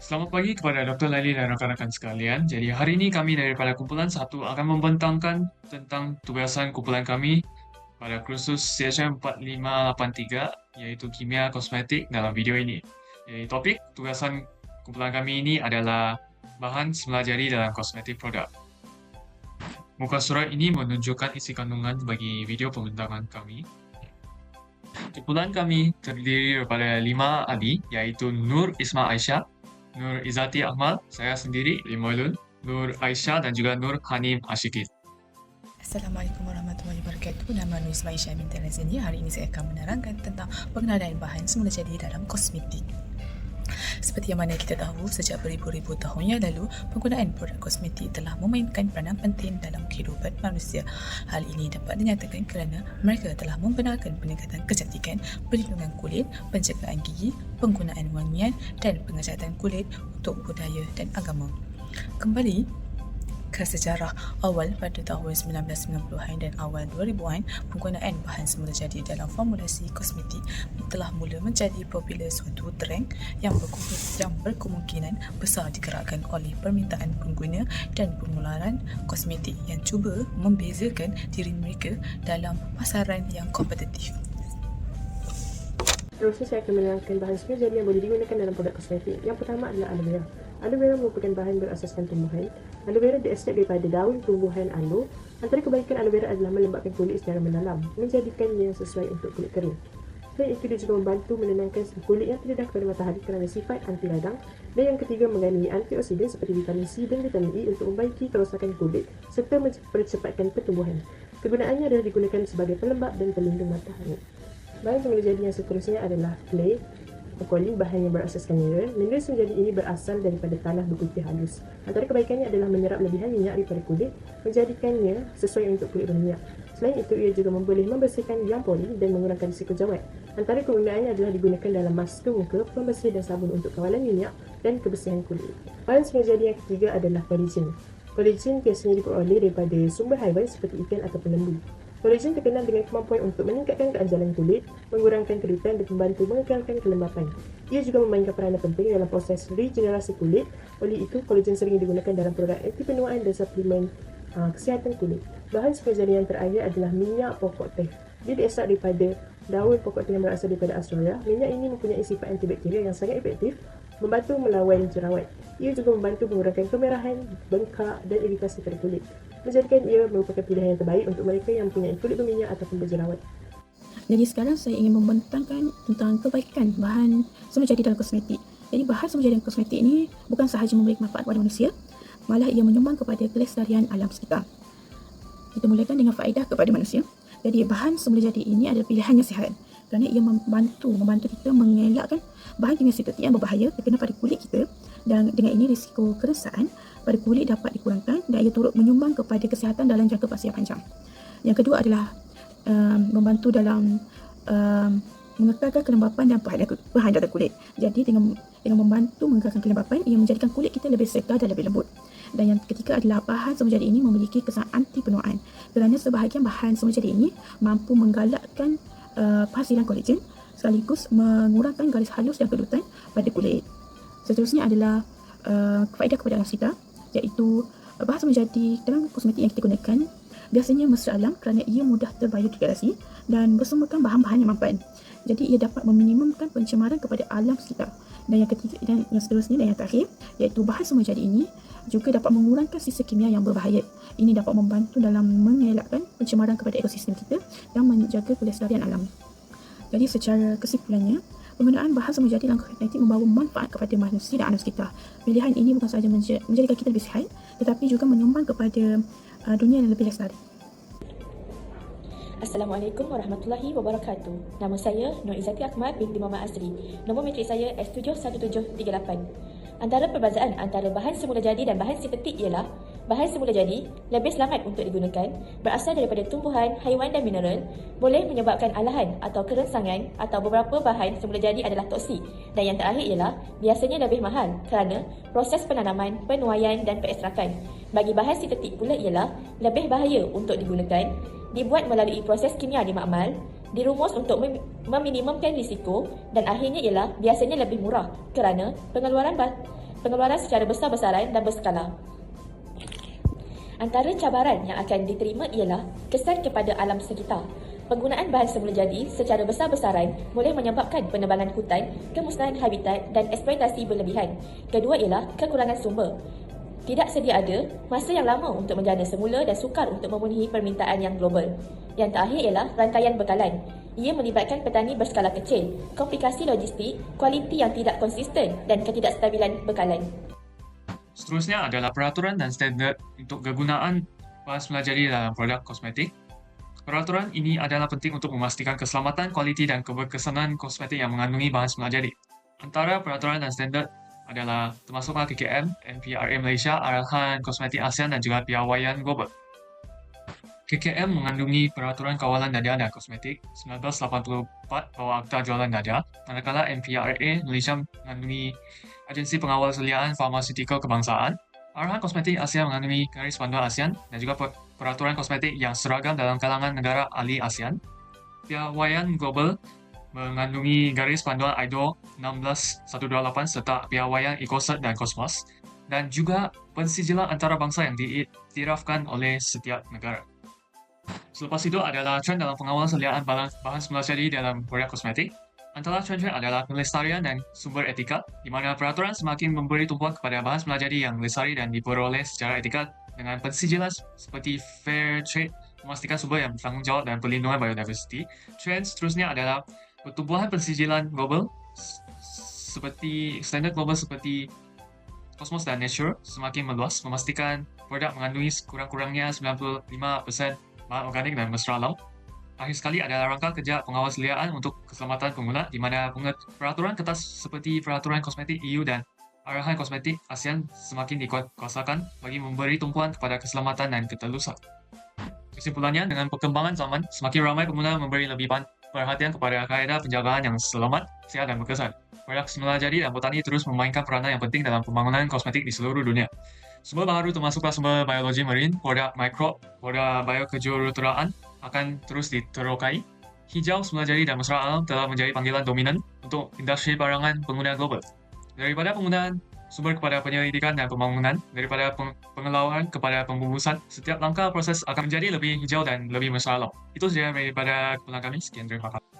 Selamat pagi kepada Dr. Laili dan rakan-rakan sekalian. Jadi hari ini kami daripada kumpulan satu akan membentangkan tentang tugasan kumpulan kami pada kursus CHM 4583 yaitu Kimia Kosmetik dalam video ini. Jadi topik tugasan kumpulan kami ini adalah bahan semula jadi dalam kosmetik produk. Muka surat ini menunjukkan isi kandungan bagi video pembentangan kami. Kumpulan kami terdiri daripada 5 ahli yaitu Nur Isma Aisyah, Nur Izzati Ahmad, saya sendiri, Limoilun, Nur Aisyah dan juga Nur Hanim Ashikin. Assalamualaikum warahmatullahi wabarakatuh. Nama Nur Ismail Syah binti Razini. Hari ini saya akan menerangkan tentang pengenalan bahan semula jadi dalam kosmetik. Seperti yang mana kita tahu, sejak beribu-ribu tahun yang lalu, penggunaan produk kosmetik telah memainkan peranan penting dalam kehidupan manusia. Hal ini dapat dinyatakan kerana mereka telah membenarkan peningkatan kecantikan, perlindungan kulit, penjagaan gigi, penggunaan wangian dan pengecatan kulit untuk budaya dan agama. Kembali ke sejarah awal pada tahun 1990-an dan awal 2000-an, penggunaan bahan semula jadi dalam formulasi kosmetik telah mula menjadi popular suatu trend yang berkemungkinan besar digerakkan oleh permintaan pengguna dan pengeluaran kosmetik yang cuba membezakan diri mereka dalam pasaran yang kompetitif. Seterusnya saya akan menerangkan bahan semula jadi yang boleh digunakan dalam produk kosmetik. Yang pertama adalah aloe vera. Aloe vera merupakan bahan berasaskan tumbuhan. Aloe vera diekstrak daripada daun tumbuhan aloe. Antara kebaikan aloe vera adalah melembabkan kulit secara mendalam, menjadikannya sesuai untuk kulit kering. Selain itu, dia juga membantu menenangkan kulit yang terdedah kepada matahari kerana sifat anti radang. Dan yang ketiga, mengandungi antioksidan seperti vitamin C dan vitamin E untuk membaiki kerosakan kulit serta mempercepatkan pertumbuhan. Kegunaannya adalah digunakan sebagai pelembab dan pelindung matahari. Bahan semula jadi yang seterusnya adalah clay, alkohol, bahan yang berasaskan mineral. Mineral semula jadi ini berasal daripada tanah berputih halus. Antara kebaikannya adalah menyerap lebihan minyak daripada kulit, menjadikannya sesuai untuk kulit berminyak. Selain itu, ia juga boleh membersihkan yang pori dan mengurangkan risiko jerawat. Antara kegunaannya adalah digunakan dalam masker muka, pembersih dan sabun untuk kawalan minyak dan kebersihan kulit. Bahan semula jadi yang ketiga adalah collagen. Collagen biasanya diperoleh daripada sumber haiwan seperti ikan ataupun lembu. Collagen terkenal dengan kemampuan untuk meningkatkan keanjalan kulit, mengurangkan kerutan dan membantu mengekalkan kelembapan. Ia juga memainkan peranan penting dalam proses regenerasi kulit. Oleh itu, collagen sering digunakan dalam produk anti penuaan dan suplemen kesihatan kulit. Bahan semula jadi yang terakhir adalah minyak pokok teh. Dia diekstrak daripada daun pokok teh yang berasal daripada Australia. Minyak ini mempunyai sifat antibakteria yang sangat efektif, membantu melawan jerawat. Ia juga membantu mengurangkan kemerahan, bengkak dan iritasi pada kulit, menjadikan ia merupakan pilihan yang terbaik untuk mereka yang mempunyai kulit berminyak ataupun berjerawat. Jadi sekarang saya ingin membentangkan tentang kebaikan bahan semula jadi dalam kosmetik. Jadi bahan semula jadi dalam kosmetik ini bukan sahaja memberi manfaat kepada manusia, malah ia menyumbang kepada kelestarian alam sekitar. Kita mulakan dengan faedah kepada manusia. Jadi bahan semula jadi ini adalah pilihan yang sihat kerana ia membantu kita mengelakkan bahan kimia sintetik yang berbahaya terkena pada kulit kita, dan dengan ini risiko keresahan pada kulit dapat dikurangkan dan ia turut menyumbang kepada kesihatan dalam jangka masa yang panjang. Yang kedua adalah membantu dalam mengekalkan kelembapan dan perhadatan kulit. Jadi dengan membantu mengekalkan kelembapan, ia menjadikan kulit kita lebih segar dan lebih lembut. Dan yang ketiga adalah bahan semula jadi ini memiliki kesan anti penuaan kerana sebahagian bahan semula jadi ini mampu menggalakkan penghasilan kolagen sekaligus mengurangkan garis halus dan kerutan pada kulit. Seterusnya adalah faedah kepada alam sekitar, iaitu bahan semula jadi dalam kosmetik yang kita gunakan biasanya mesra alam kerana ia mudah terbiodegradasi dan bersumberkan bahan-bahan yang mampan. Jadi ia dapat meminimumkan pencemaran kepada alam sekitar. Dan yang ketiga dan yang seterusnya dan yang terakhir, iaitu bahan semula jadi ini juga dapat mengurangkan sisa kimia yang berbahaya. Ini dapat membantu dalam mengelakkan pencemaran kepada ekosistem kita dan menjaga kelestarian alam. Jadi secara kesimpulannya, penggunaan bahan semula jadi dalam kosmetik membawa manfaat kepada manusia dan alam sekitar. Pilihan ini bukan sahaja menjadikan kita lebih sihat, tetapi juga menyumbang kepada dunia yang lebih lestari. Assalamualaikum warahmatullahi wabarakatuh. Nama saya Nur Izzati Ahmad binti Muhammad Azri. Nombor matrik saya S71738. Antara perbezaan antara bahan semula jadi dan bahan sintetik ialah bahan semula jadi lebih selamat untuk digunakan, berasal daripada tumbuhan, haiwan dan mineral, boleh menyebabkan alahan atau kerengsangan, atau beberapa bahan semula jadi adalah toksik. Dan yang terakhir ialah biasanya lebih mahal kerana proses penanaman, penuaian dan perekstrakan. Bagi bahan sintetik pula ialah lebih bahaya untuk digunakan, dibuat melalui proses kimia di makmal, dirumus untuk meminimumkan risiko, dan akhirnya ialah biasanya lebih murah kerana pengeluaran secara besar-besaran dan berskala. Antara cabaran yang akan diterima ialah kesan kepada alam sekitar. Penggunaan bahan semula jadi secara besar-besaran boleh menyebabkan penebangan hutan, kemusnahan habitat dan eksploitasi berlebihan. Kedua ialah kekurangan sumber. Tidak sedia ada masa yang lama untuk menjana semula dan sukar untuk memenuhi permintaan yang global. Yang terakhir ialah rantaian bekalan. Ia melibatkan petani berskala kecil, komplikasi logistik, kualiti yang tidak konsisten dan ketidakstabilan bekalan. Seterusnya adalah peraturan dan standard untuk kegunaan bahan semula jadi dalam produk kosmetik. Peraturan ini adalah penting untuk memastikan keselamatan, kualiti dan keberkesanan kosmetik yang mengandungi bahan semula jadi. Antara peraturan dan standard adalah termasuklah KKM, NPRA Malaysia, Arahan Kosmetik ASEAN dan juga Piawaian Global. KKM mengandungi Peraturan Kawalan Nadia dan Kosmetik 1984 bawah Akta Jualan Nadia, manakala NPRA Malaysia mengandungi Agensi Pengawal Seliaan Farmasetikal Kebangsaan. Arahan Kosmetik ASEAN mengandungi Garis Panduan ASEAN dan juga peraturan kosmetik yang seragam dalam kalangan negara ahli ASEAN. Piawaian Global mengandungi Garis Panduan ISO 16128 serta Piawaian EcoCert dan Cosmos dan juga pensijilan antarabangsa yang diiktirafkan oleh setiap negara. Selepas itu adalah trend dalam pengawal seliaan bahan semula jadi dalam produk kosmetik. Antara trend-trend adalah pelestarian dan sumber etika, di mana peraturan semakin memberi tumpuan kepada bahan semula jadi yang lestari dan diperoleh secara etika dengan pensijilan seperti Fair Trade, memastikan sumber yang bertanggungjawab dan perlindungan biodiversity. Trend seterusnya adalah pertumbuhan pensijilan global seperti standard global seperti Cosmos dan Nature semakin meluas, memastikan produk mengandungi sekurang-kurangnya 95% bahan organik dan mesra alam. Akhir sekali adalah rangka kerja pengawas seliaan untuk keselamatan pengguna, di mana peraturan ketat seperti peraturan kosmetik EU dan arahan kosmetik ASEAN semakin dikuasakan bagi memberi tumpuan kepada keselamatan dan ketelusan. Kesimpulannya, dengan perkembangan zaman, semakin ramai pengguna memberi lebih perhatian kepada kaedah penjagaan yang selamat, sihat dan berkesan. Produk semula jadi dan botani terus memainkan peranan yang penting dalam pembangunan kosmetik di seluruh dunia. Sumber baharu termasuklah sumber biologi marin, produk mikrob, produk biokejuruteraan akan terus diterokai. Hijau, semula jadi dan mesra alam telah menjadi panggilan dominan untuk industri barangan pengguna global. Daripada penggunaan sumber kepada penyelidikan dan pembangunan, daripada pengelauan kepada pembungkusan, setiap langkah proses akan menjadi lebih hijau dan lebih mesra alam. Itu sahaja daripada kumpulan kami. Sekian, terima kasih.